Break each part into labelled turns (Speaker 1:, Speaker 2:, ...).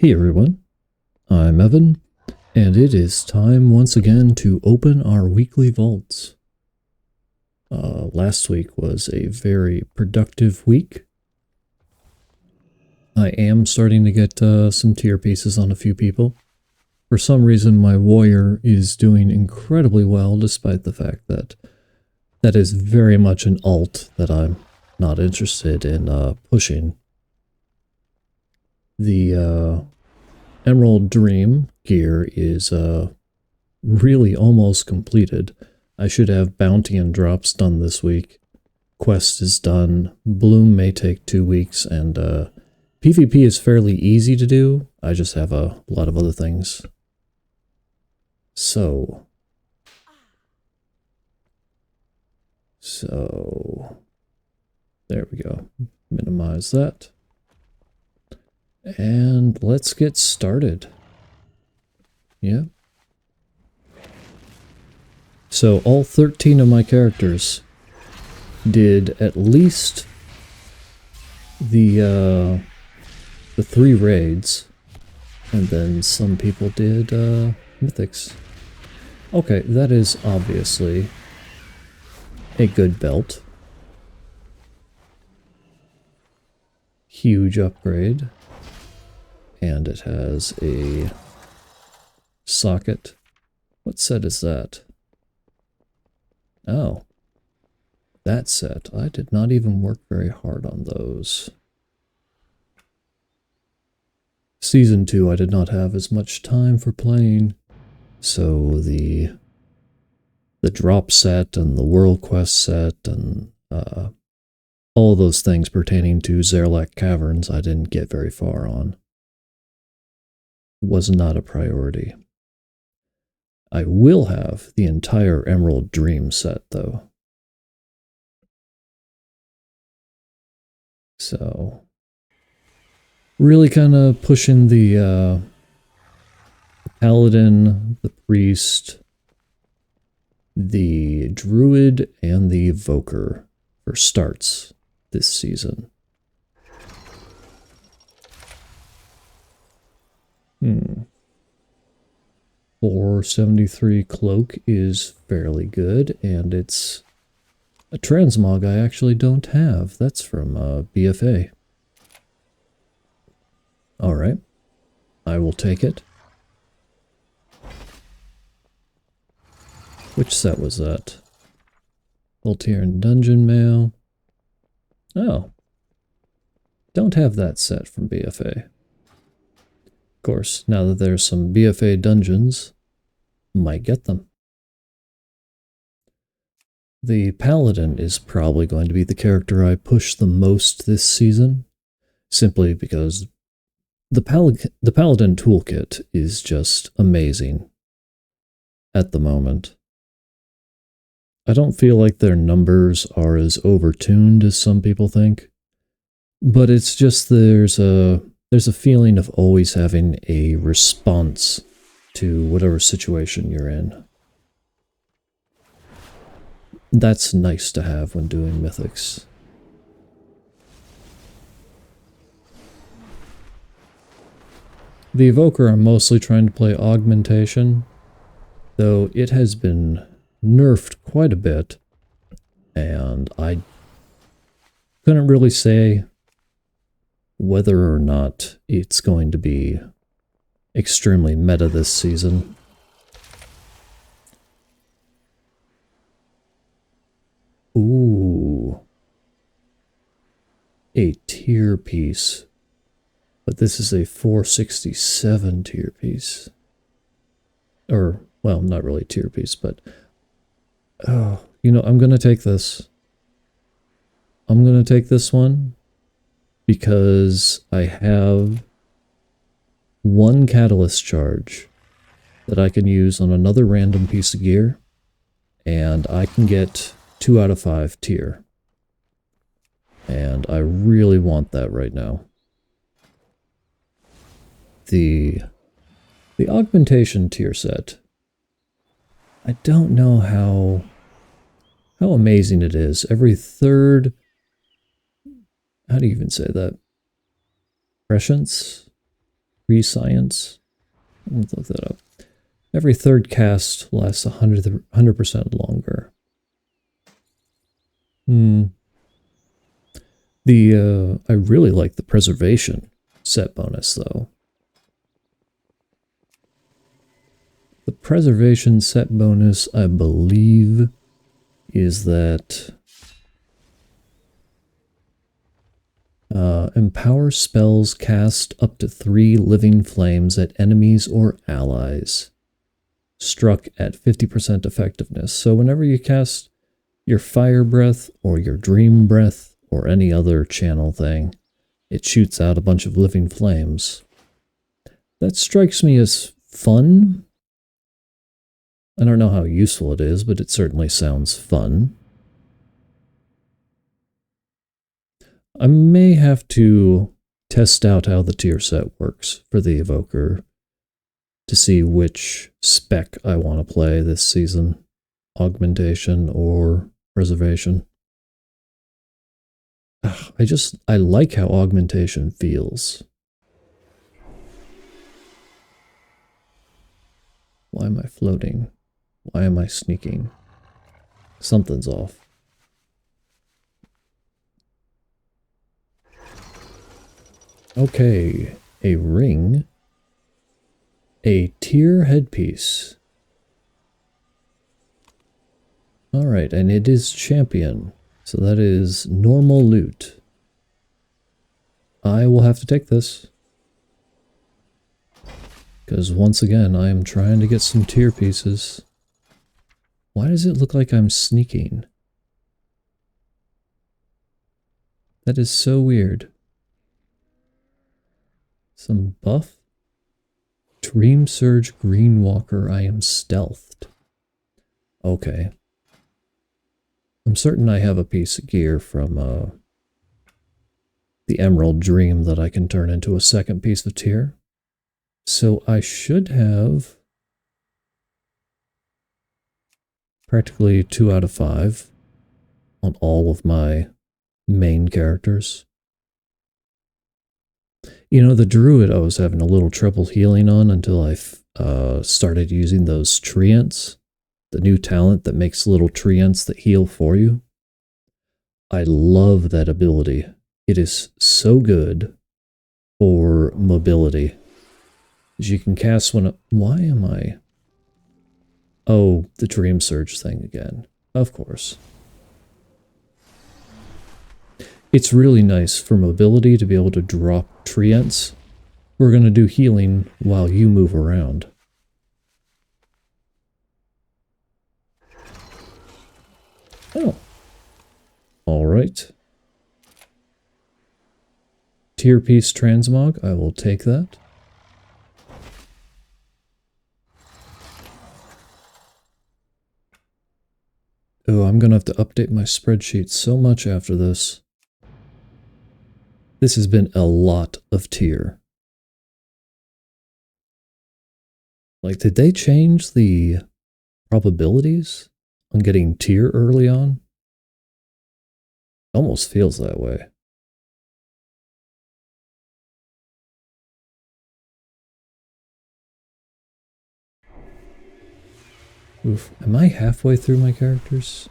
Speaker 1: Hey everyone, I'm Evan, and it is time once again to open our weekly vaults. Last week was a very productive week. I am starting to get some tier pieces on a few people. For some reason, my warrior is doing incredibly well, despite the fact that that is very much an alt that I'm not interested in pushing. The Emerald Dream gear is really almost completed. I should have bounty and drops done this week. Quest is done. Bloom may take 2 weeks, and PvP is fairly easy to do. I just have a lot of other things. So there we go. Minimize that. And let's get started. Yeah. So all 13 of my characters did at least the 3 raids, and then some people did mythics. Okay, that is obviously a good belt. Huge upgrade. And it has a socket. What set is that? Oh. That set. I did not even work very hard on those. Season 2 I did not have as much time for playing. So the drop set and the world quest set and all those things pertaining to Zerlak Caverns I didn't get very far on. Was not a priority. I will have the entire Emerald Dream set, though. So, really kind of pushing the Paladin, the Priest, the Druid, and the Evoker for starts this season. 473 cloak is fairly good, and it's a transmog I actually don't have. That's from BFA. Alright, I will take it. Which set was that? Voltaire and Dungeon Mail. Oh. Don't have that set from BFA. Of course, now that there's some BFA dungeons, might get them. The Paladin is probably going to be the character I push the most this season, simply because the Paladin toolkit is just amazing at the moment. I don't feel like their numbers are as overtuned as some people think, but it's just there's a feeling of always having a response to whatever situation you're in. That's nice to have when doing mythics. The Evoker I'm mostly trying to play Augmentation, though it has been nerfed quite a bit, and I couldn't really say whether or not it's going to be extremely meta this season. Ooh. A tier piece. But this is a 467 tier piece. Or, well, not really tier piece, but... Oh, you know, I'm gonna take this. I'm gonna take this one because I have 1 catalyst charge that I can use on another random piece of gear, and I can get 2 out of 5 tier. And I really want that right now. The Augmentation tier set, I don't know how amazing it is. Every third... How do you even say that? Prescience? Prescience. Let's look that up. Every third cast lasts 100% longer. I really like the preservation set bonus though. The preservation set bonus, I believe, is that empower spells cast up to 3 living flames at enemies or allies, struck at 50% effectiveness. So whenever you cast your fire breath or your dream breath or any other channel thing, it shoots out a bunch of living flames. That strikes me as fun. I don't know how useful it is, but it certainly sounds fun. I may have to test out how the tier set works for the Evoker to see which spec I want to play this season. Augmentation or preservation. I like how augmentation feels. Why am I floating? Why am I sneaking? Something's off. Okay, a ring. A tier headpiece. Alright, and it is champion. So that is normal loot. I will have to take this. Because once again, I am trying to get some tier pieces. Why does it look like I'm sneaking? That is so weird. Some buff? Dream Surge Green Walker, I am stealthed. Okay. I'm certain I have a piece of gear from the Emerald Dream that I can turn into a second piece of tier. So I should have practically 2 out of 5 on all of my main characters. You know, the Druid I was having a little trouble healing on until I started using those treants. The new talent that makes little treants that heal for you. I love that ability. It is so good for mobility. As you can cast one... Why am I... Oh, the Dream Surge thing again. Of course. It's really nice for mobility to be able to drop treants. We're going to do healing while you move around. Oh. Alright. Tier piece transmog, I will take that. Oh, I'm going to have to update my spreadsheet so much after this. This has been a lot of tier. Like, did they change the probabilities on getting tier early on? Almost feels that way. Oof, am I halfway through my characters?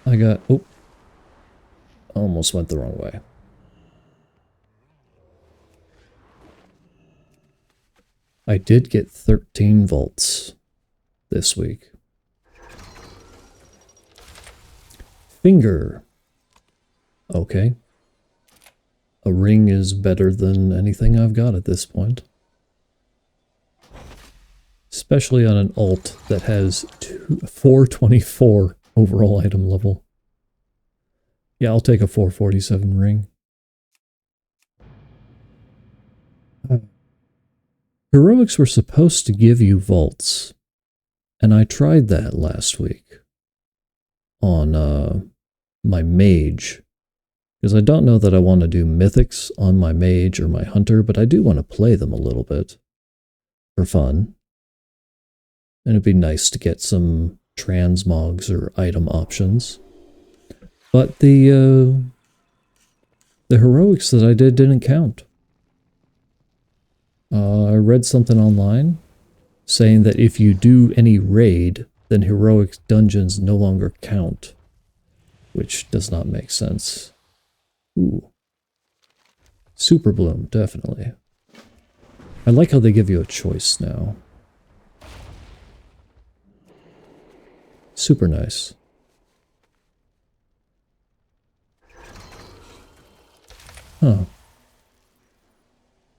Speaker 1: I got... Oh. Almost went the wrong way. I did get 13 volts this week. Finger. Okay. A ring is better than anything I've got at this point. Especially on an alt that has 424 overall item level. Yeah, I'll take a 447 ring. Heroics were supposed to give you vaults, and I tried that last week on my mage, because I don't know that I want to do mythics on my mage or my hunter, but I do want to play them a little bit for fun. And it'd be nice to get some transmogs or item options. But the heroics that I did didn't count. I read something online saying that if you do any raid, then heroic dungeons no longer count, which does not make sense. Ooh. Super Bloom, definitely. I like how they give you a choice now. Super nice. Huh.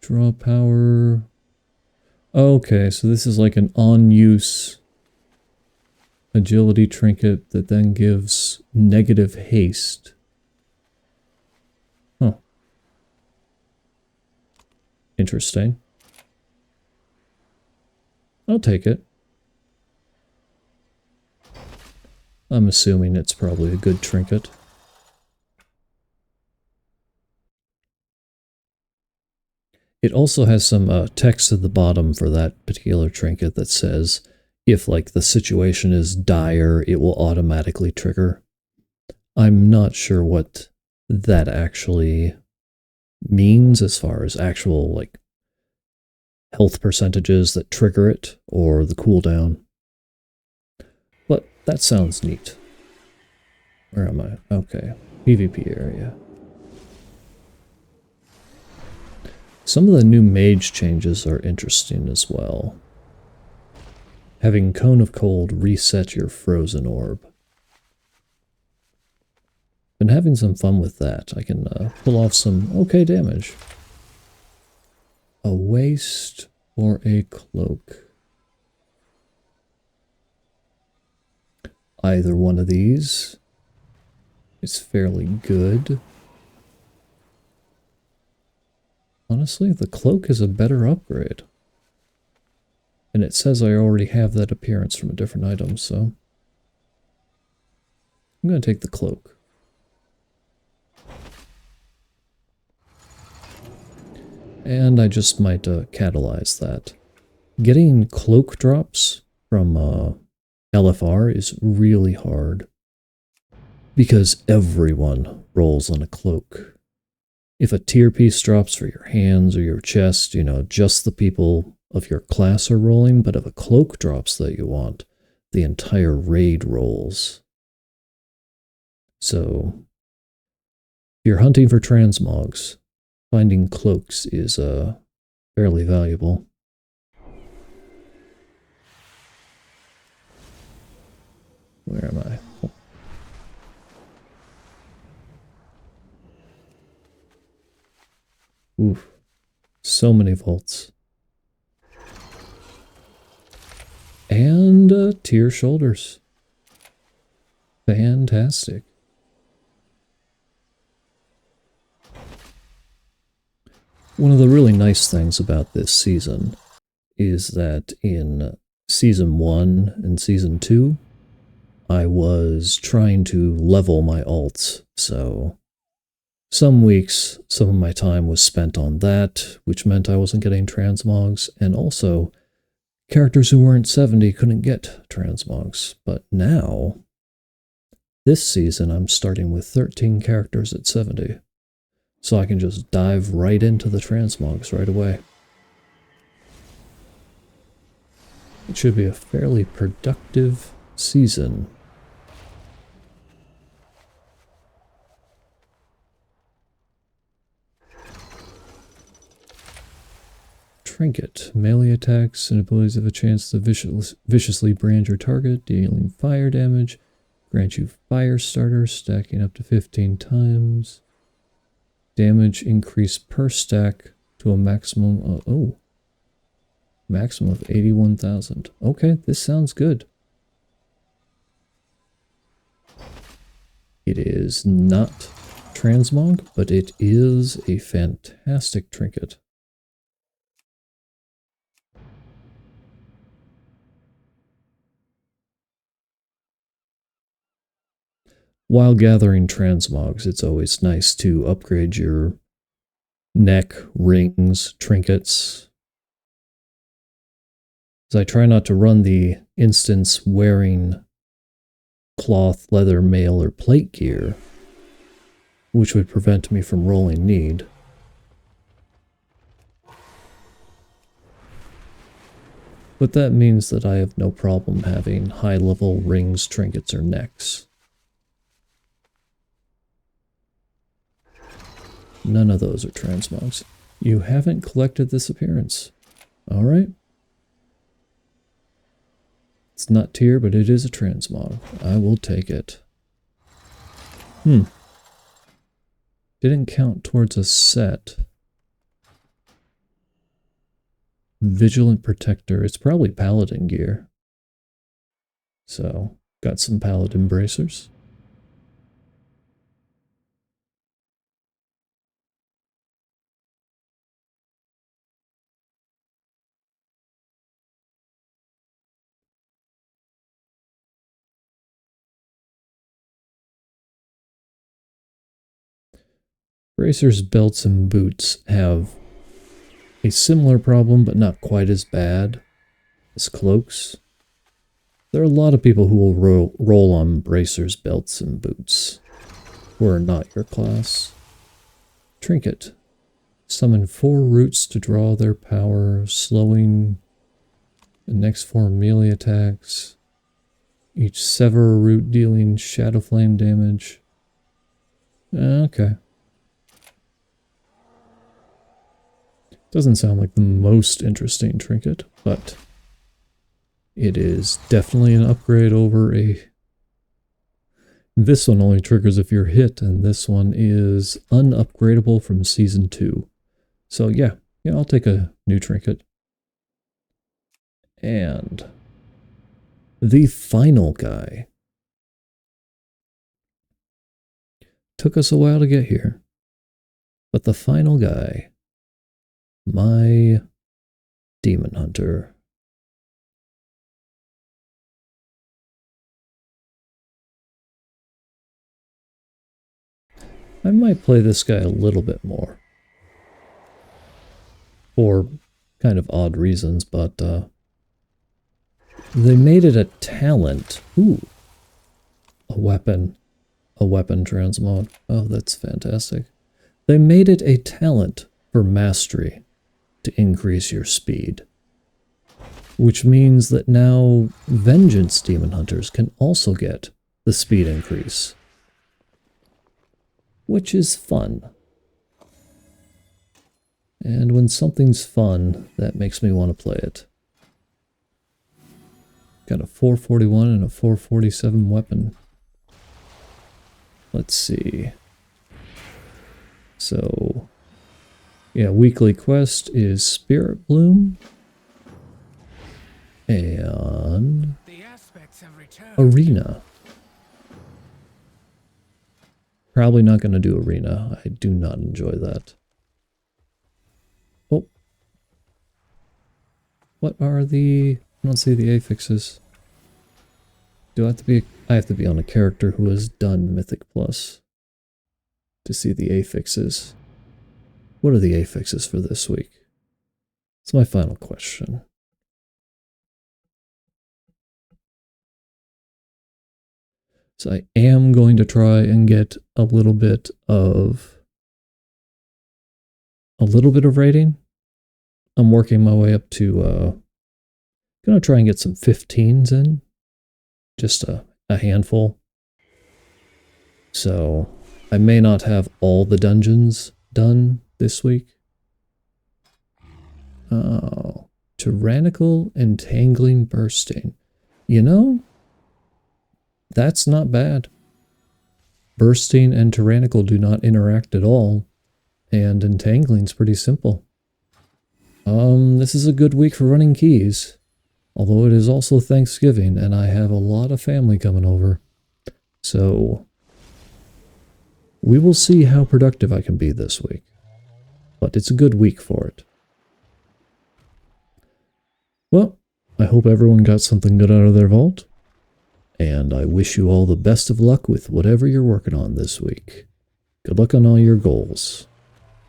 Speaker 1: Draw power. Okay, so this is like an on-use agility trinket that then gives negative haste. Huh. Interesting. I'll take it. I'm assuming it's probably a good trinket. It also has some text at the bottom for that particular trinket that says, if like the situation is dire, it will automatically trigger. I'm not sure what that actually means as far as actual like health percentages that trigger it or the cooldown. But that sounds neat. Where am I? Okay, PvP area. Some of the new mage changes are interesting as well. Having Cone of Cold reset your frozen orb. Been having some fun with that. I can pull off some okay damage. A waist or a cloak? Either one of these is fairly good. Honestly, the cloak is a better upgrade. And it says I already have that appearance from a different item, so I'm going to take the cloak. And I just might catalyze that. Getting cloak drops from LFR is really hard. Because everyone rolls on a cloak. If a tier piece drops for your hands or your chest, you know, just the people of your class are rolling, but if a cloak drops that you want, the entire raid rolls. So, if you're hunting for transmogs, finding cloaks is fairly valuable. Where am I? Oh. Oof. So many volts. And tier shoulders. Fantastic. One of the really nice things about this season is that in Season 1 and Season 2, I was trying to level my alts, so some weeks, some of my time was spent on that, which meant I wasn't getting transmogs, and also characters who weren't 70 couldn't get transmogs. But now, this season, I'm starting with 13 characters at 70, so I can just dive right into the transmogs right away. It should be a fairly productive season. Trinket. Melee attacks and abilities have a chance to viciously brand your target, dealing fire damage. Grant you fire starter, stacking up to 15 times. Damage increase per stack to a maximum of, maximum of 81,000. Okay, this sounds good. It is not transmog, but it is a fantastic trinket. While gathering transmogs, it's always nice to upgrade your neck, rings, trinkets. As I try not to run the instance wearing cloth, leather, mail, or plate gear, which would prevent me from rolling need. But that means that I have no problem having high-level rings, trinkets, or necks. None of those are transmogs. You haven't collected this appearance. Alright. It's not tier, but it is a transmog. I will take it. Didn't count towards a set. Vigilant Protector. It's probably Paladin gear. So, got some Paladin bracers. Bracers, belts, and boots have a similar problem, but not quite as bad as cloaks. There are a lot of people who will roll on bracers, belts, and boots who are not your class. Trinket. Summon 4 roots to draw their power, slowing the next 4 melee attacks. Each sever a root dealing shadow flame damage. Okay. Doesn't sound like the most interesting trinket, but it is definitely an upgrade over a... This one only triggers if you're hit, and this one is unupgradable from Season 2. So yeah, I'll take a new trinket. And the final guy. Took us a while to get here, but the final guy, my Demon Hunter. I might play this guy a little bit more. For kind of odd reasons, but they made it a talent. Ooh. A weapon transmog. Oh, that's fantastic. They made it a talent for mastery to increase your speed. Which means that now Vengeance Demon Hunters can also get the speed increase. Which is fun. And when something's fun, that makes me want to play it. Got a 441 and a 447 weapon. Let's see. So, yeah, weekly quest is Spirit Bloom. And Arena. Probably not going to do Arena. I do not enjoy that. Oh. What are the... I don't see the affixes. Do I have to be... I have to be on a character who has done Mythic Plus to see the affixes. What are the affixes for this week? It's my final question. So I am going to try and get a little bit of rating. I'm working my way up to gonna try and get some 15s in. Just a handful. So I may not have all the dungeons done this week. Oh, tyrannical entangling bursting. You know, that's not bad. Bursting and tyrannical do not interact at all, and entangling's pretty simple. This is a good week for running keys, although it is also Thanksgiving, and I have a lot of family coming over. So, we will see how productive I can be this week. But it's a good week for it. Well, I hope everyone got something good out of their vault. And I wish you all the best of luck with whatever you're working on this week. Good luck on all your goals.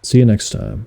Speaker 1: See you next time.